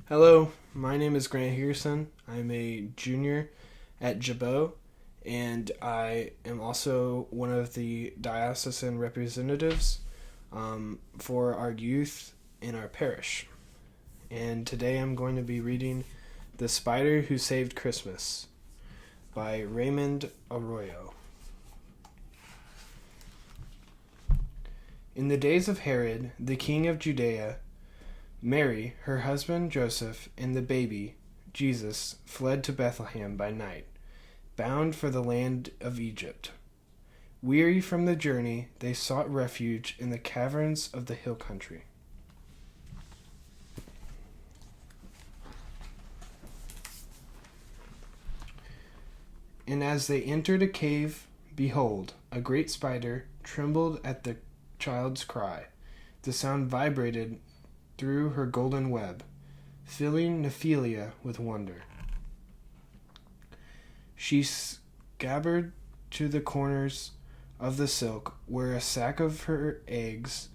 Hello, my name is Grant Hegerson. I'm a junior at Jabot, and I am also one of the diocesan representatives for our youth in our parish. And today I'm going to be reading The Spider Who Saved Christmas by Raymond Arroyo. In the days of Herod, the king of Judea, Mary, her husband Joseph, and the baby, Jesus, fled to Bethlehem by night, bound for the land of Egypt. Weary from the journey, they sought refuge in the caverns of the hill country. And as they entered a cave, behold, a great spider trembled at the child's cry. The sound vibrated through her golden web, filling Nephilia with wonder. She scabbered to the corners of the silk where a sack of her eggs,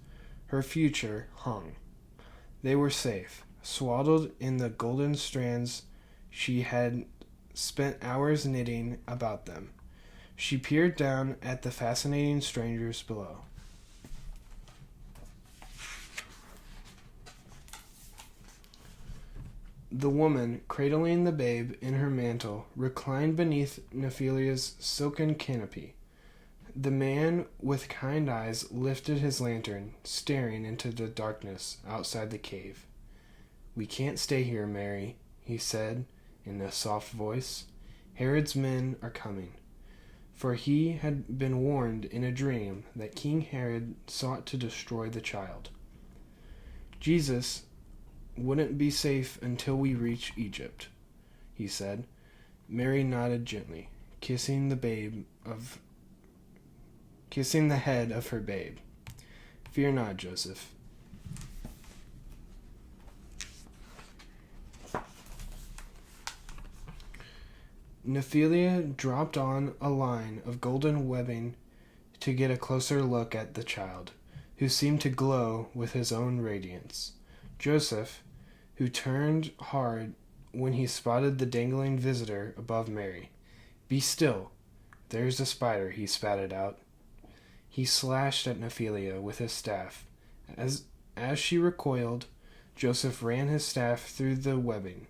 her future, hung. They were safe, swaddled in the golden strands she had spent hours knitting about them. She peered down at the fascinating strangers below. The woman, cradling the babe in her mantle, reclined beneath Nephilia's silken canopy. The man with kind eyes lifted his lantern, staring into the darkness outside the cave. "We can't stay here, Mary," he said in a soft voice. "Herod's men are coming." For he had been warned in a dream that King Herod sought to destroy the child. "Jesus wouldn't be safe until we reach Egypt," he said. Mary nodded gently, kissing the head of her babe. "Fear not, Joseph." Nephilia dropped on a line of golden webbing to get a closer look at the child, who seemed to glow with his own radiance. Joseph, who turned hard when he spotted the dangling visitor above Mary. "Be still. There's a spider," he spat out. He slashed at Nephilia with his staff. As she recoiled, Joseph ran his staff through the webbing,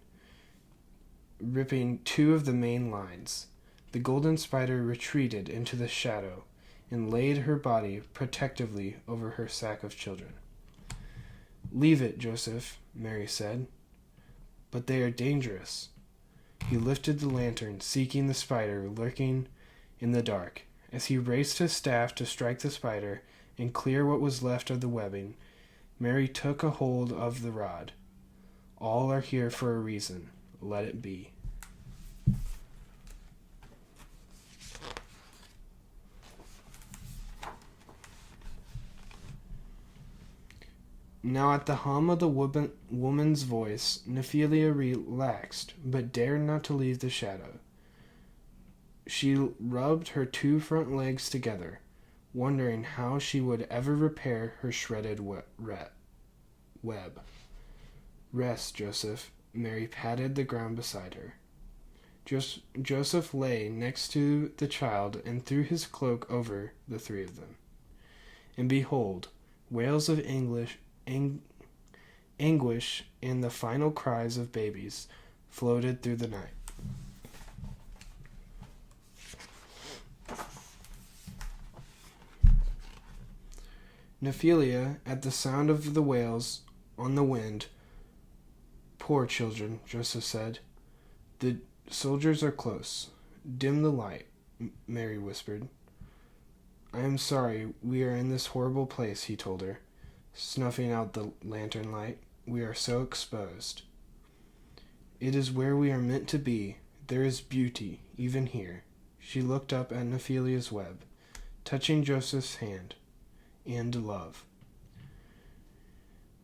ripping two of the main lines. The golden spider retreated into the shadow and laid her body protectively over her sack of children. "Leave it, Joseph," Mary said. "But they are dangerous." He lifted the lantern, seeking the spider lurking in the dark. As he raised his staff to strike the spider and clear what was left of the webbing, Mary took a hold of the rod. "All are here for a reason. Let it be." Now at the hum of the woman's voice, Nephilia relaxed, but dared not to leave the shadow. She rubbed her two front legs together, wondering how she would ever repair her shredded web. "Rest, Joseph." Mary patted the ground beside her. Joseph lay next to the child and threw his cloak over the three of them. And behold, wails of anguish and the final cries of babies floated through the night. Nephilia, at the sound of the wails on the wind. "Poor children," Joseph said. "The soldiers are close. Dim the light," Mary whispered. "I am sorry we are in this horrible place," he told her, snuffing out the lantern light. "We are so exposed." "It is where we are meant to be. There is beauty, even here." She looked up at Nephilia's web, touching Joseph's hand, and love.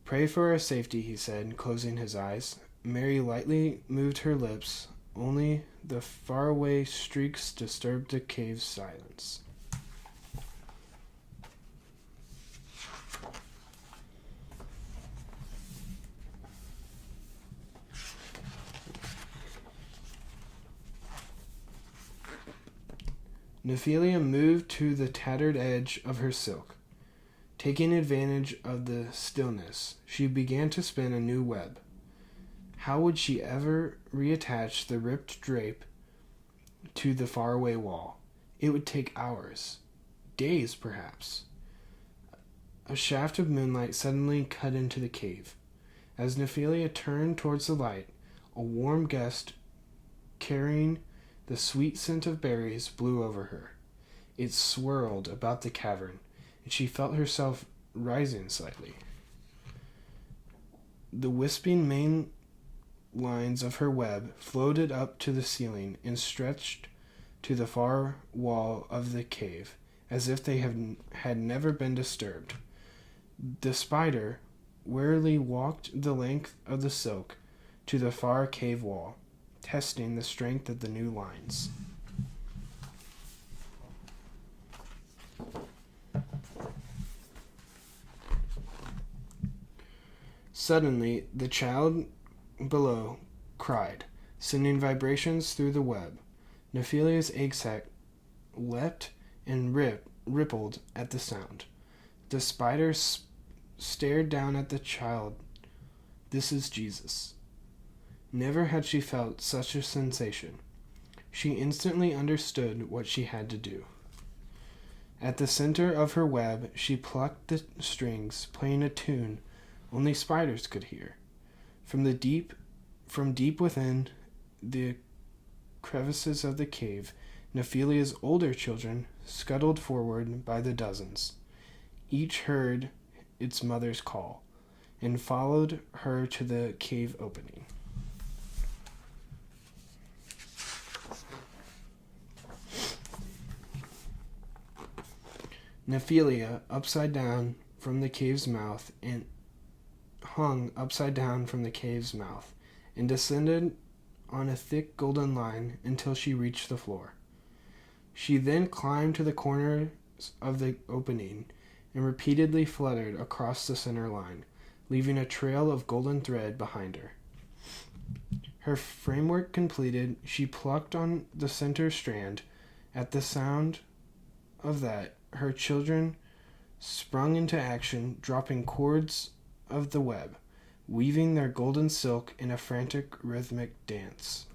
"Pray for our safety," he said, closing his eyes. Mary lightly moved her lips. Only the faraway streaks disturbed the cave's silence. Nephilia moved to the tattered edge of her silk. Taking advantage of the stillness, she began to spin a new web. How would she ever reattach the ripped drape to the faraway wall? It would take hours, days perhaps. A shaft of moonlight suddenly cut into the cave. As Nephilia turned towards the light, a warm gust carrying the sweet scent of berries blew over her. It swirled about the cavern, and she felt herself rising slightly. The wisping main lines of her web floated up to the ceiling and stretched to the far wall of the cave, as if they had never been disturbed. The spider warily walked the length of the silk to the far cave wall, testing the strength of the new lines. Suddenly, the child below cried, sending vibrations through the web. Nephilia's egg sac leapt and rippled at the sound. The spider stared down at the child. This is Jesus. Never had she felt such a sensation. She instantly understood what she had to do. At the center of her web, she plucked the strings, playing a tune only spiders could hear. From deep within the crevices of the cave, Nephilia's older children scuttled forward by the dozens. Each heard its mother's call and followed her to the cave opening. Nephilia, upside down from the cave's mouth, and hung upside down from the cave's mouth, and descended on a thick golden line until she reached the floor. She then climbed to the corners of the opening and repeatedly fluttered across the center line, leaving a trail of golden thread behind her. Her framework completed, she plucked on the center strand. At the sound of that, her children sprung into action, dropping cords of the web, weaving their golden silk in a frantic rhythmic dance.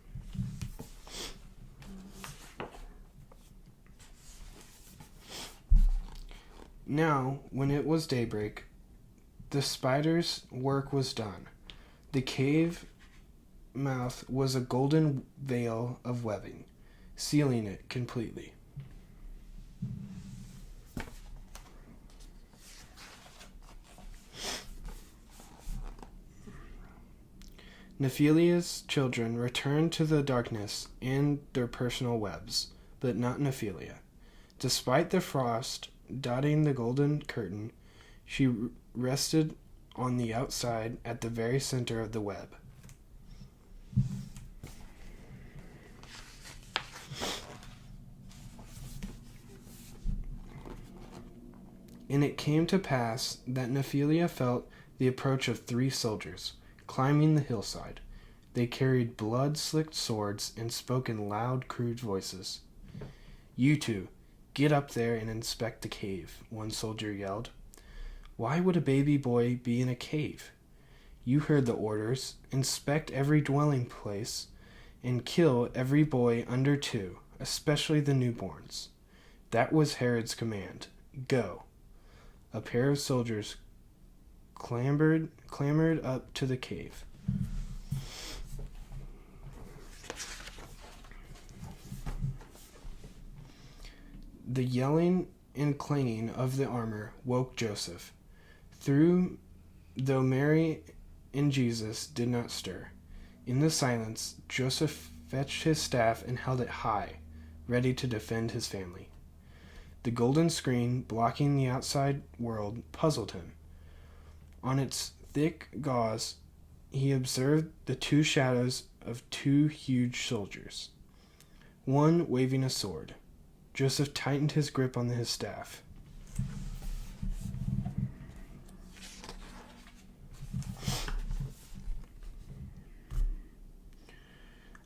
Now, when it was daybreak, the spider's work was done. The cave mouth was a golden veil of webbing, sealing it completely. Nephilia's children returned to the darkness and their personal webs, but not Nephilia. Despite the frost dotting the golden curtain, she rested on the outside at the very center of the web. And it came to pass that Nephilia felt the approach of 3 soldiers, climbing the hillside. They carried blood-slicked swords and spoke in loud, crude voices. "You two, get up there and inspect the cave," one soldier yelled. "Why would a baby boy be in a cave? You heard the orders. Inspect every dwelling place and kill every boy under 2, especially the newborns." That was Herod's command. Go. A pair of soldiers clambered up to the cave. The yelling and clanging of the armor woke Joseph. Though Mary and Jesus did not stir. In the silence, Joseph fetched his staff and held it high, ready to defend his family. The golden screen blocking the outside world puzzled him. On its thick gauze, he observed the 2 shadows of 2 huge soldiers, one waving a sword. Joseph tightened his grip on his staff.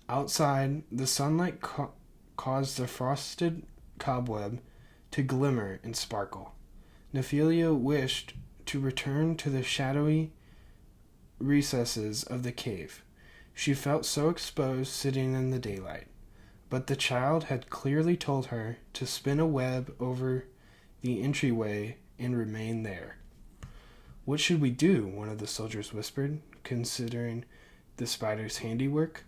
Outside, the sunlight caused the frosted cobweb to glimmer and sparkle. Nephilia wished to return to the shadowy recesses of the cave. She felt so exposed sitting in the daylight. But the child had clearly told her to spin a web over the entryway and remain there. "What should we do?" one of the soldiers whispered, considering the spider's handiwork.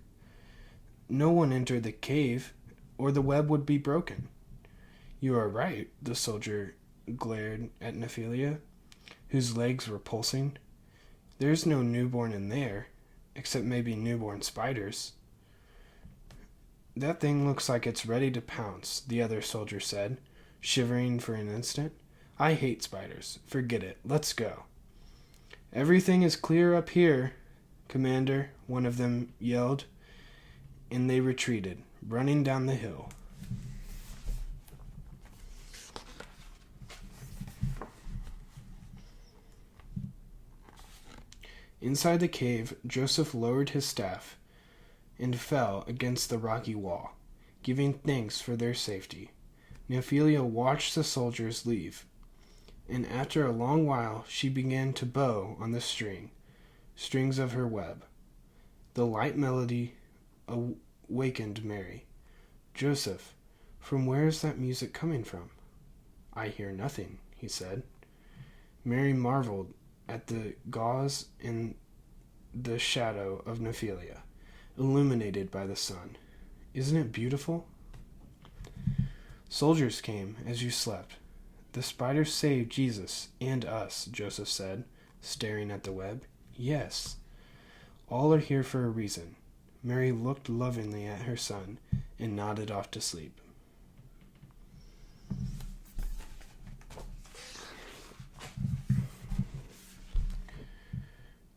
"No one entered the cave, or the web would be broken." "You are right," the soldier glared at Nephilia, whose legs were pulsing. "There's no newborn in there, except maybe newborn spiders." "That thing looks like it's ready to pounce," the other soldier said, shivering for an instant. "I hate spiders. Forget it. Let's go." "Everything is clear up here, Commander," one of them yelled, and they retreated, running down the hill. Inside the cave, Joseph lowered his staff and fell against the rocky wall, giving thanks for their safety. Nephilia watched the soldiers leave, and after a long while she began to bow on the strings of her web. The light melody awakened Mary. "Joseph, from where is that music coming from?" "I hear nothing," he said. Mary marveled at the gauze and the shadow of Nephilia, illuminated by the sun. "Isn't it beautiful?" "Soldiers came as you slept. The spiders saved Jesus and us," Joseph said, staring at the web. "Yes, all are here for a reason." Mary looked lovingly at her son and nodded off to sleep.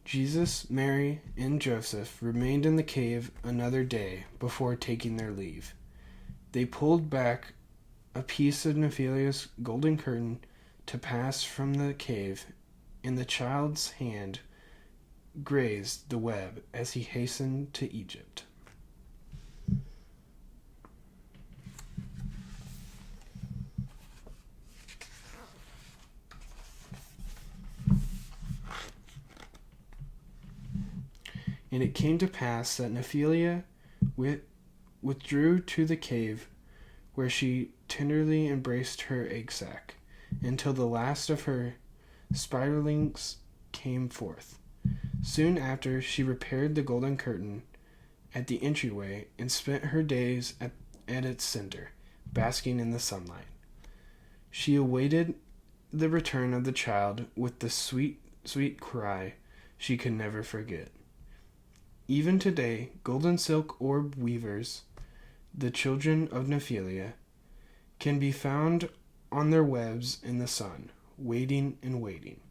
Jesus, Mary, and Joseph remained in the cave another day before taking their leave. They pulled back a piece of Nephilia's golden curtain to pass from the cave, and the child's hand grazed the web as he hastened to Egypt. And it came to pass that Nephilia withdrew to the cave, where she tenderly embraced her egg sac, until the last of her spiderlings came forth. Soon after, she repaired the golden curtain at the entryway and spent her days at its center, basking in the sunlight. She awaited the return of the child with the sweet, sweet cry she could never forget. Even today, golden silk orb weavers, the children of Nephilia, can be found on their webs in the sun, waiting and waiting.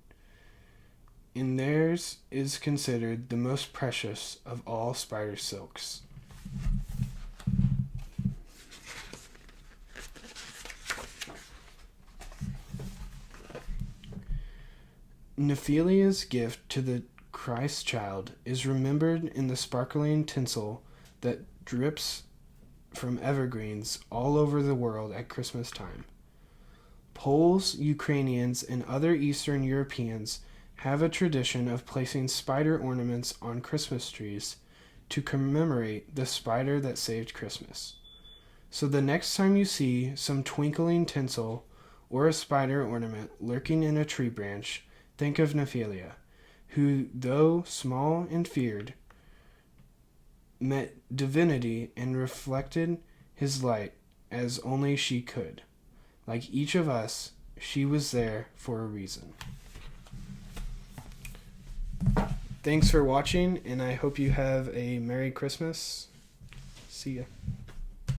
And theirs is considered the most precious of all spider silks. Nephilia's gift to the Christ child is remembered in the sparkling tinsel that drips from evergreens all over the world at Christmas time. Poles, Ukrainians, and other Eastern Europeans have a tradition of placing spider ornaments on Christmas trees to commemorate the spider that saved Christmas. So the next time you see some twinkling tinsel or a spider ornament lurking in a tree branch, think of Nephilia, who, though small and feared, met divinity and reflected his light as only she could. Like each of us, she was there for a reason. Thanks for watching, and I hope you have a Merry Christmas. See ya.